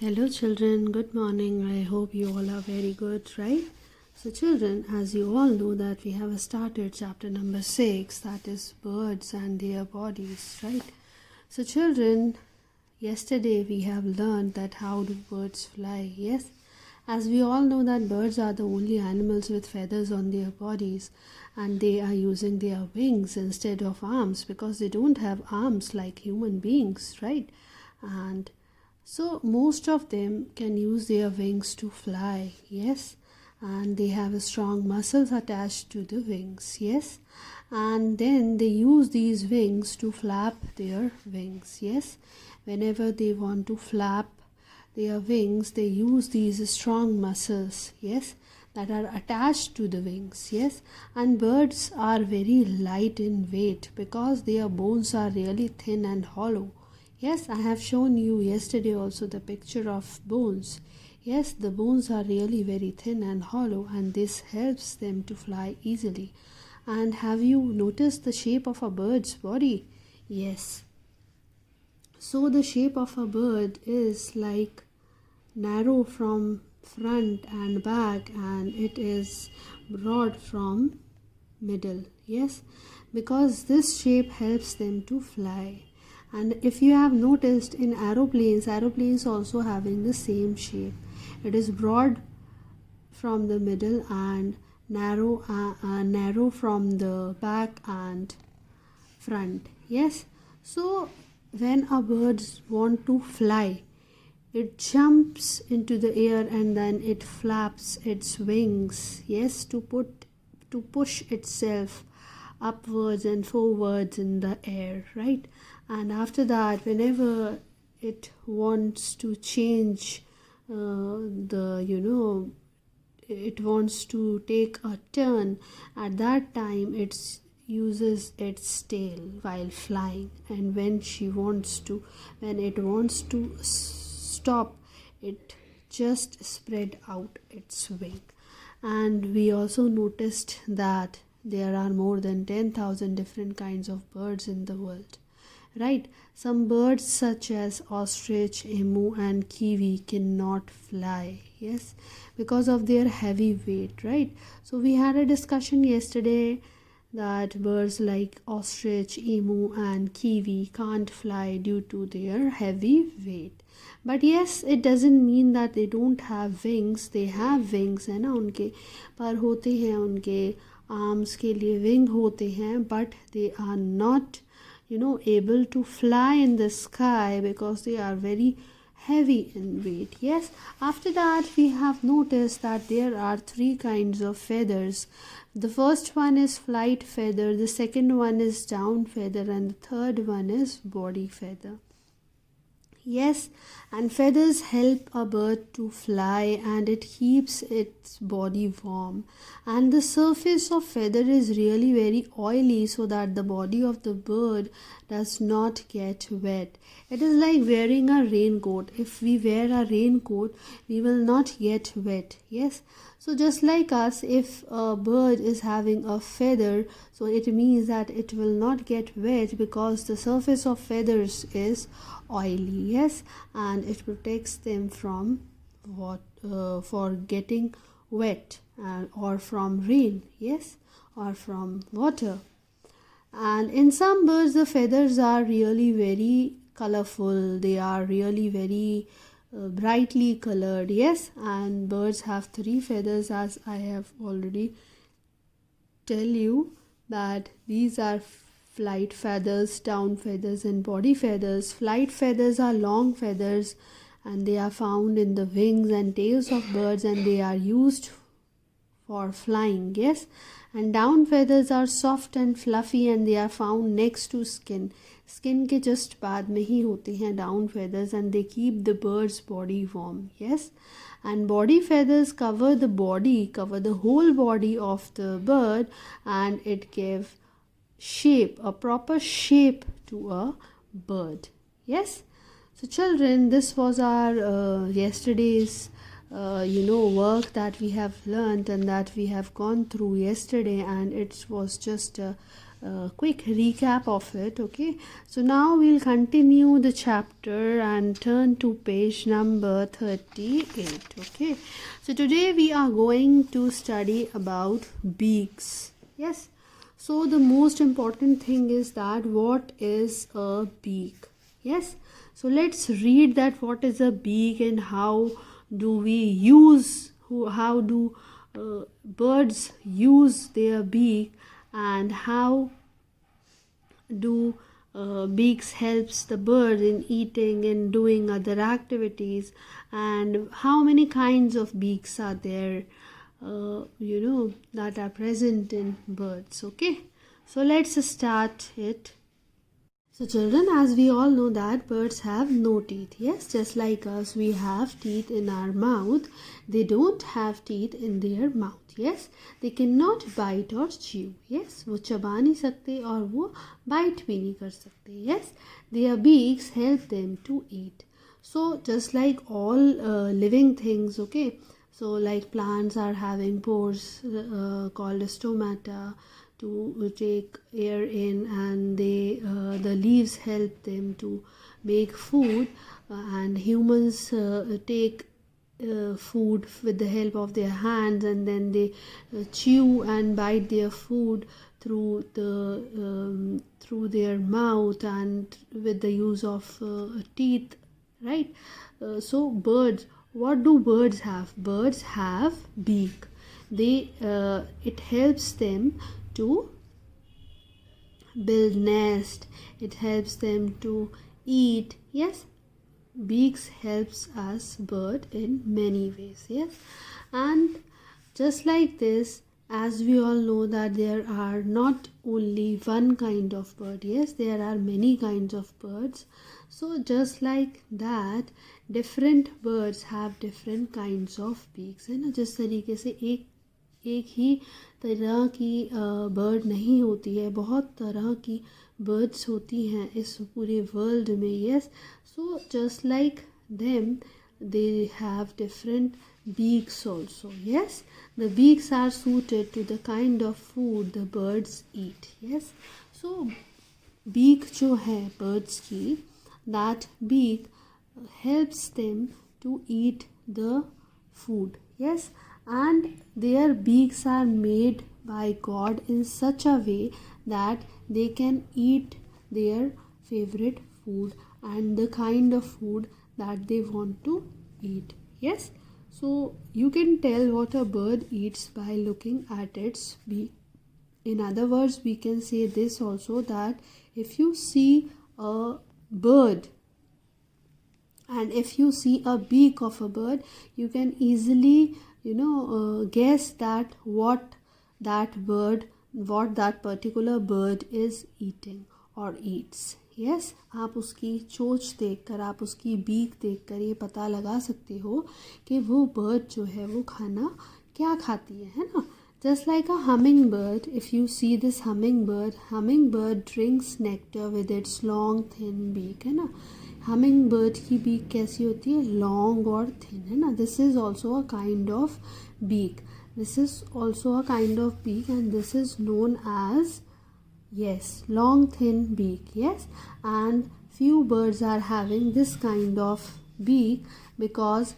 Hello children, good morning. I hope you all are very good, right? So children, as you all know that we have started chapter number 6, that is birds and their bodies, right? So children, yesterday we have learned that how do birds fly, yes? As we all know that birds are the only animals with feathers on their bodies and they are using their wings instead of arms because they don't have arms like human beings, right? And so most of them can use their wings to fly, yes, and they have strong muscles attached to the wings, yes, and then they use these wings to flap their wings, yes. Whenever they want to flap their wings, they use these strong muscles, yes, that are attached to the wings, yes. And birds are very light in weight because their bones are really thin and hollow. Yes, I have shown you yesterday also the picture of bones. Yes, the bones are really very thin and hollow and this helps them to fly easily. And have you noticed the shape of a bird's body? Yes. So the shape of a bird is like narrow from front and back and it is broad from middle. Yes, because this shape helps them to fly. And if you have noticed in aeroplanes also having the same shape. It is broad from the middle and narrow from the back and front. Yes, so when a bird want to fly, it jumps into the air and then it flaps its wings, yes, to push itself upwards and forwards in the air, right? And after that, whenever it wants to change it wants to take a turn, at that time it uses its tail while flying, and when it wants to stop, it just spread out its wing. And we also noticed that there are more than 10,000 different kinds of birds in the world, right? Some birds such as ostrich, emu and kiwi cannot fly, yes, because of their heavy weight, right? So we had a discussion yesterday that birds like ostrich, emu and kiwi can't fly due to their heavy weight. But yes, it doesn't mean that they don't have wings. They have wings, है ना, उनके पर होते हैं, उनके arms के लिए wing होते हैं, but they are not able to fly in the sky because they are very heavy in weight. Yes, after that we have noticed that there are 3 kinds of feathers. The first one is flight feather, the second one is down feather, and the third one is body feather. Yes, and feathers help a bird to fly and it keeps its body warm. And the surface of feather is really very oily so that the body of the bird does not get wet. It is like wearing a raincoat. If we wear a raincoat, we will not get wet. Yes. So just like us, if a bird is having a feather, so it means that it will not get wet because the surface of feathers is oily, yes, and it protects them from for getting wet or from rain, yes, or from water. And in some birds the feathers are really very colorful. They are really very brightly colored, yes, and birds have 3 feathers, as I have already tell you that these are flight feathers, down feathers and body feathers. Flight feathers are long feathers and they are found in the wings and tails of birds and they are used for flying, yes. And down feathers are soft and fluffy and they are found next to skin. Skin के just बाद में ही होते हैं down feathers and they keep the bird's body warm, yes. And body feathers cover the whole body of the bird and it gives a proper shape to a bird, yes. So children, this was our yesterday's work that we have learned and that we have gone through yesterday, and it was just a quick recap of it. Okay, so now we'll continue the chapter and turn to page number 38. Okay, so today we are going to study about beaks. Yes, so the most important thing is that what is a beak. Yes, so let's read that what is a beak and how do we use, how do birds use their beak, and how do beaks helps the bird in eating and doing other activities, and how many kinds of beaks are there that are present in birds. Okay, so let's start it. So children, as we all know that birds have no teeth. Yes, just like us, we have teeth in our mouth. They don't have teeth in their mouth. Yes, they cannot bite or chew. Yes, वो चबा नहीं सकते और वो bite भी नहीं कर सकते. Yes, their beaks help them to eat. So just like all living things, okay. So like plants are having pores called stomata to take air in, and the leaves help them to make food, and humans take food with the help of their hands, and then they chew and bite their food through their mouth and with the use of teeth, right? So birds, what do birds have? Birds have beak. It helps them to build nest, it helps them to eat. Yes, beaks helps us bird in many ways. Yes, and just like this, as we all know that there are not only one kind of bird. Yes, there are many kinds of birds. So just like that, different birds have different kinds of beaks, है ना. जिस तरीके से एक ही तरह की bird नहीं होती है, बहुत तरह की बर्ड्स होती हैं इस पूरे वर्ल्ड में. Yes, so just like them they have different beaks also. Yes, the beaks are suited to the kind of food the birds eat. Yes, so beak जो है birds की, that beak helps them to eat the food. Yes, and their beaks are made by God in such a way that they can eat their favorite food and the kind of food that they want to eat. Yes, so you can tell what a bird eats by looking at its beak. In other words, we can say this also, that if you see a bird and if you see a beak of a bird, you can easily guess that what that particular bird is eating or eats. Yes, आप उसकी चोंच देखकर, आप उसकी beak देखकर ये पता लगा सकते हो कि वो बर्ड जो है वो खाना क्या खाती है ना. Just like a hummingbird, if you see this hummingbird drinks nectar with its long thin beak, है ना. हमिंग बर्ड की बीक कैसी होती है? लॉन्ग और थिन, है ना. This is also a kind of beak. This is also a kind of beak and this is known as, yes, long thin beak. Yes, and few birds are having this kind of beak because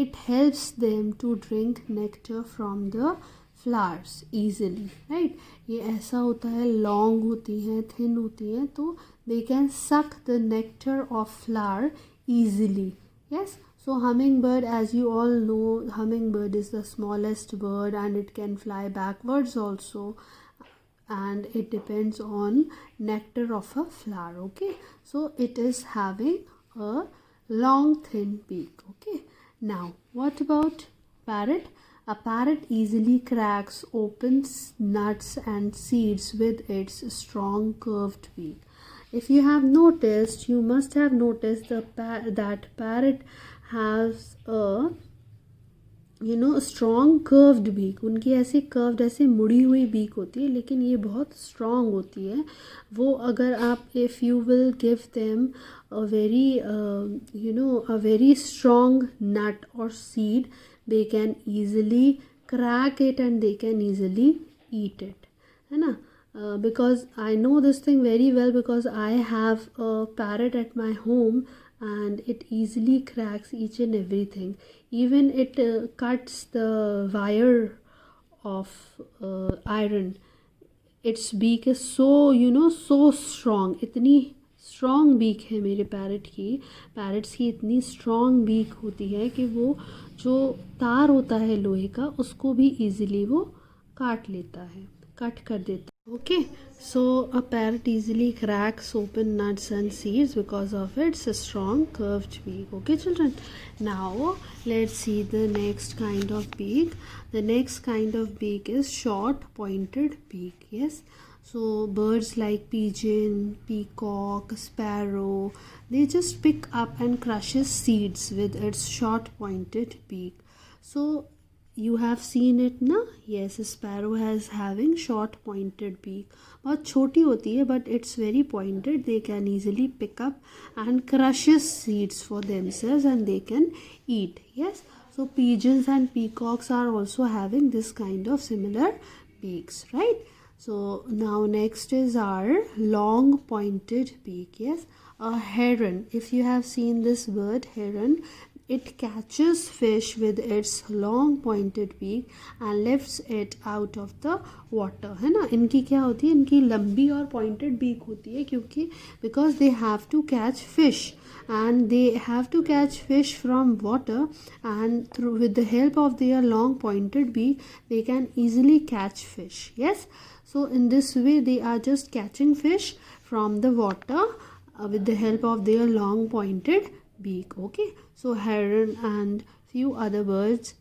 it helps them to drink nectar from the flowers easily, right. ये ऐसा होता है, long होती हैं, thin होती हैं, तो they can suck the nectar of flower easily. Yes, so hummingbird, as you all know, hummingbird is the smallest bird and it can fly backwards also, and it depends on nectar of a flower. Okay, so it is having a long thin beak. Okay, now what about parrot? A parrot easily cracks open nuts and seeds with its strong curved beak. If you have noticed, you must have noticed that parrot has a strong curved beak. उनकी ऐसी curved, ऐसे मुड़ी हुई beak होती है, लेकिन ये बहुत स्ट्रॉन्ग होती है. वो अगर आप, if you will give them a very strong nut और seed, they can easily crack it and they can easily eat it, है ना. because I know this thing very well because I have a parrot at my home and it easily cracks each and everything. Even it cuts the wire of iron. Its beak is so, so strong. इतनी strong beak है मेरे parrot की. Parrots की इतनी strong beak होती है कि वो जो तार होता है लोहे का उसको भी इजीली वो काट लेता है, कट कर देता है. Okay, so a parrot easily cracks open nuts and seeds because of its strong curved beak. Okay, children. Now let's see the next kind of beak. The next kind of beak is short pointed beak. Yes. So birds like pigeon, peacock, sparrow, they just pick up and crushes seeds with its short pointed beak. So you have seen it na? Yes, sparrow has having short pointed beak. बहुत छोटी होती है but it's very pointed. They can easily pick up and crushes seeds for themselves and they can eat. Yes, so pigeons and peacocks are also having this kind of similar beaks, right? So now next is our long pointed beak. Yes, a heron. If you have seen this bird, heron, it catches fish with its long pointed beak and lifts it out of the water. है ना, इनकी क्या होती है, इनकी लंबी और pointed beak होती है क्योंकि because they have to catch fish and they have to catch fish from water, and through with the help of their long pointed beak they can easily catch fish. Yes, so in this way they are just catching fish from the water with the help of their long pointed beak. Okay, so heron and few other birds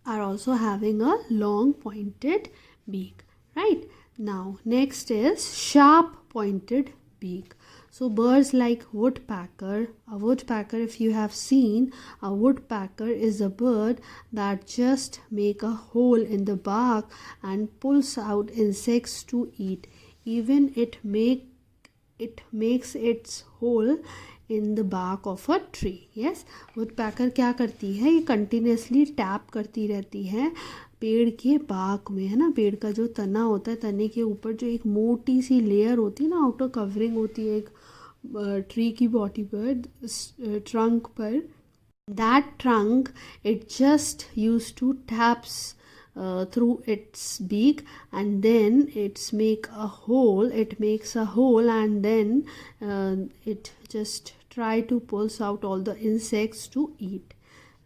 are also having a long pointed beak. Right, now next is sharp pointed beak. So birds like woodpecker, a woodpecker, if you have seen, a woodpecker is a bird that just make a hole in the bark and pulls out insects to eat. Even it makes its hole in the bark of a tree. Yes, woodpecker क्या करती है, ये continuously tap करती रहती है पेड़ के bark में, है ना. पेड़ का जो तना होता है, तने के ऊपर जो एक मोटी सी लेयर होती है ना, आउटर कवरिंग होती है एक ट्री की बॉडी पर, ट्रंक पर, that trunk it just used to taps through its beak and then it makes a hole and then it just try to pulls out all the insects to eat.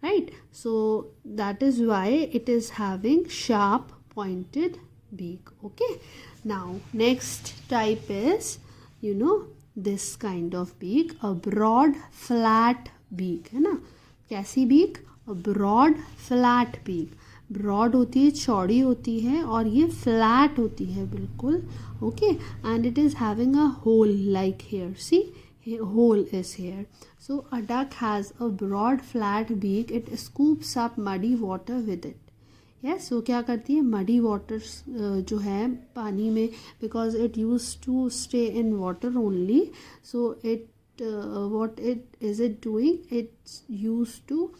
Right, so that is why it is having sharp pointed beak. Okay, now next type is this kind of beak, a broad flat beak. है ना, कैसी beak, a broad flat beak. Broad होती है, चौड़ी होती है, और ये फ्लैट होती है बिल्कुल. Okay, and it is having a hole like here. See, hole is here. So a duck has a broad flat beak. It scoops up muddy water with it. Yes, so क्या करती है, muddy water जो है पानी में, because it used to stay in water only, so it what it is it doing, it's used to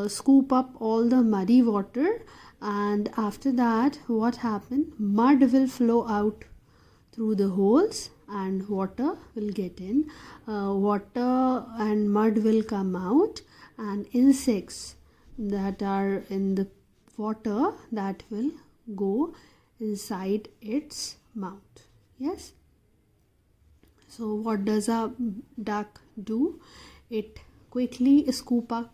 scoop up all the muddy water, and after that what happened, mud will flow out through the holes and water will get in. Water and mud will come out, and insects that are in the water that will go inside its mouth. Yes, so what does a duck do, it quickly scoop up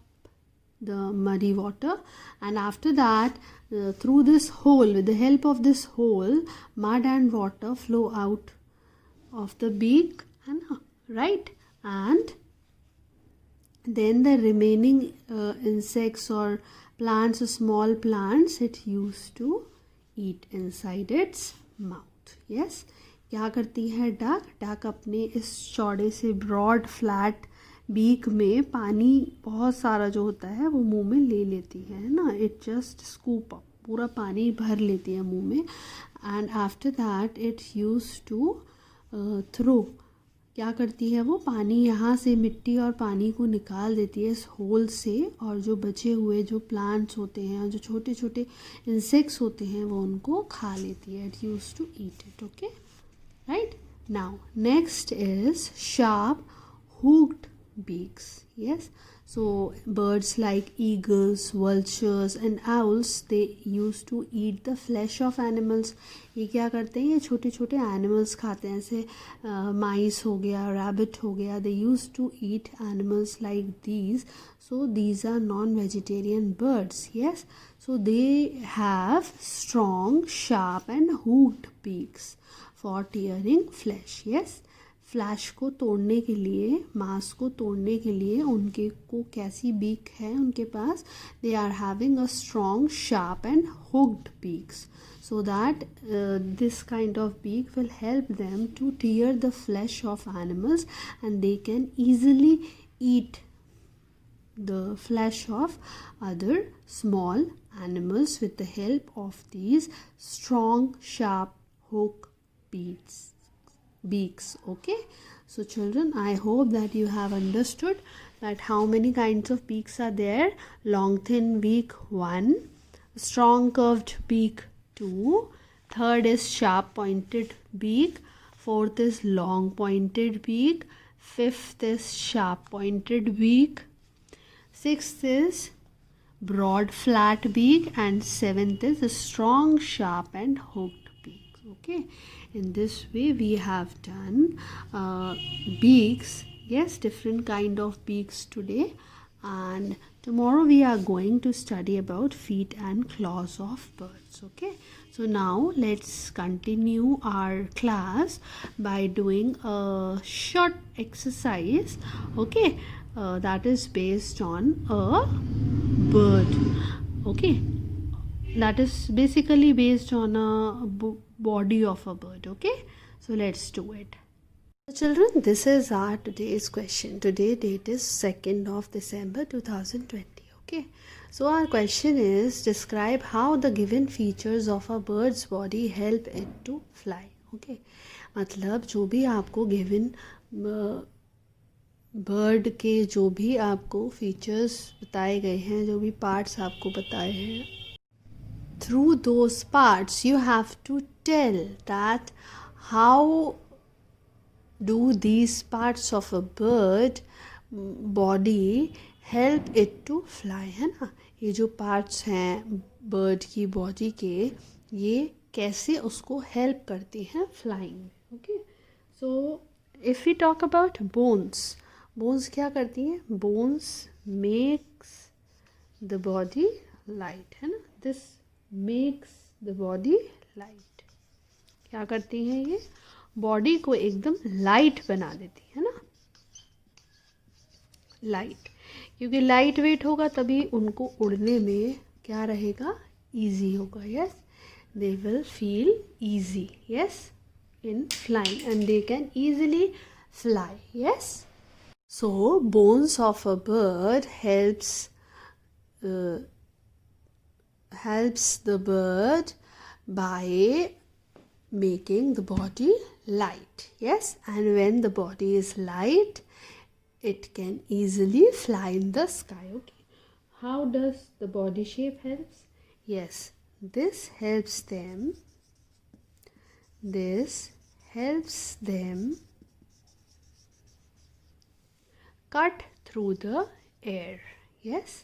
the muddy water, and after that through this hole, with the help of this hole, mud and water flow out of the beak, right, and then the remaining insects or plants, small plants, it used to eat inside its mouth. Yes, क्या करती है duck अपने इस चौड़े से broad flat beak में पानी बहुत सारा जो होता है वो मुंह में ले लेती है ना. इट जस्ट स्कूप अप, पूरा पानी भर लेती है मुंह में, and after that it use to throw क्या करती है वो, पानी यहाँ से मिट्टी और पानी को निकाल देती है इस होल से, और जो बचे हुए जो प्लांट्स होते हैं, जो छोटे छोटे इंसेक्ट्स होते हैं, वो उनको खा लेती है. It use to eat it. Okay, right. Now next is sharp hooked beaks. Yes, so birds like eagles, vultures and owls, they used to eat the flesh of animals. ये क्या करते हैं, ये छोटे छोटे एनिमल्स खाते हैं, जैसे माइस हो गया, रैबिट हो गया. they used to eat animals like these. so these are non-vegetarian birds. Yes, so they have strong, sharp and hooked beaks for tearing flesh. Yes, flash को तोड़ने के लिए, मांस को तोड़ने के लिए उनके को कैसी बीक है उनके पास, they are having a strong, sharp and hooked beaks, so that this kind of beak will help them to tear the flesh of animals and they can easily eat the flesh of other small animals with the help of these strong, sharp hook beaks. Okay, so children, I hope that you have understood that how many kinds of beaks are there. Long thin beak 1, strong curved beak 2, third is sharp pointed beak, fourth is long pointed beak, fifth is sharp pointed beak, sixth is broad flat beak, and seventh is a strong, sharp and hooked beak. Okay, in this way we have done beaks. Yes, different kind of beaks today, and tomorrow we are going to study about feet and claws of birds. Okay, so now let's continue our class by doing a short exercise. Okay, that is based on a bird. Okay, that is basically based on a body of a bird. Okay, so let's do it. So children, this is our today's question. Today date is 2nd of December 2020. Okay, so our question is, describe how the given features of a bird's body help it to fly. Okay, मतलब जो भी आपको given bird के जो भी आपको features बताए गए हैं, जो भी पार्ट्स आपको बताए हैं, through those parts you have to tell that how do these parts of a bird body help it to fly. है ना, ये जो पार्ट्स हैं बर्ड की बॉडी के, ये कैसे उसको हेल्प करते हैं फ्लाइंग में. Okay, so if we talk about bones, bones क्या करती हैं, bones makes the body light. है ना, this makes the body light. क्या करती हैं, ये बॉडी को एकदम लाइट बना देती है ना, लाइट, क्योंकि लाइट वेट होगा तभी उनको उड़ने में क्या रहेगा, ईजी होगा. Yes, they will feel easy. Yes, in flying and they can easily fly. Yes, so bones of a bird helps the bird by making the body light. Yes, and when the body is light, it can easily fly in the sky. Okay, how does the body shape helps? Yes, this helps them cut through the air. Yes,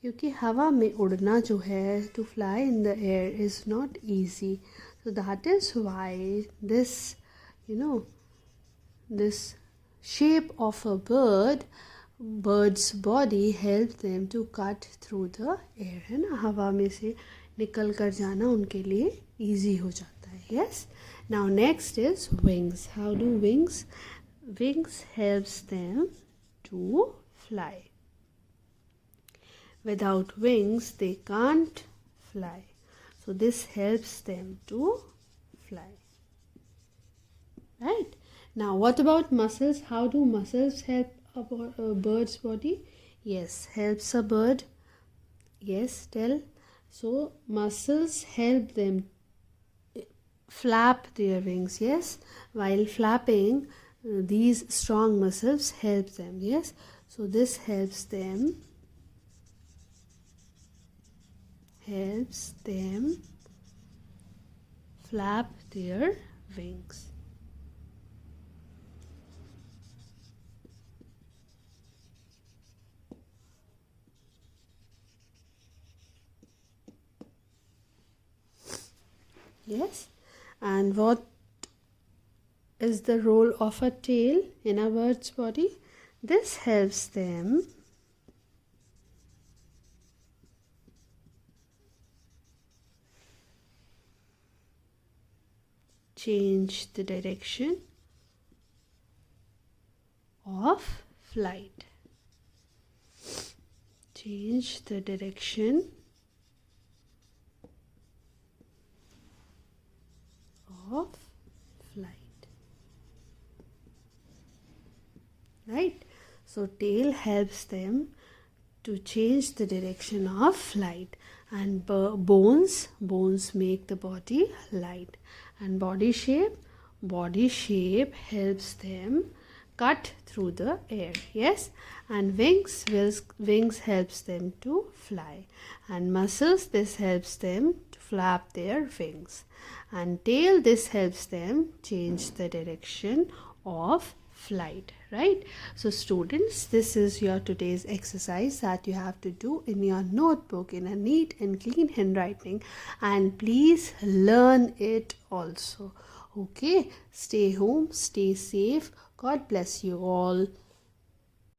क्योंकि हवा में उड़ना जो है, to fly in the air is not easy. So that is why this, this shape of a bird's body helps them to cut through the air. है ना, हवा में से निकल कर जाना उनके लिए easy हो जाता है. Yes, now next is wings. How do wings helps them to fly. Without wings they can't fly, so this helps them to fly. Right, now what about muscles? How do muscles help a bird's body? Yes, helps a bird. Yes, tell. So muscles help them flap their wings. Yes, while flapping these strong muscles help them. Yes, so this helps them flap their wings. Yes, and what is the role of a tail in a bird's body? This helps them change the direction of flight. Change the direction of flight. Right? So tail helps them to change the direction of flight, and bones make the body light, and body shape helps them cut through the air. Yes, and wings helps them to fly, and muscles, this helps them to flap their wings, and tail, this helps them change the direction of flight. Right? So students, this is your today's exercise that you have to do in your notebook in a neat and clean handwriting, and please learn it also. Okay, stay home, stay safe. God bless you all.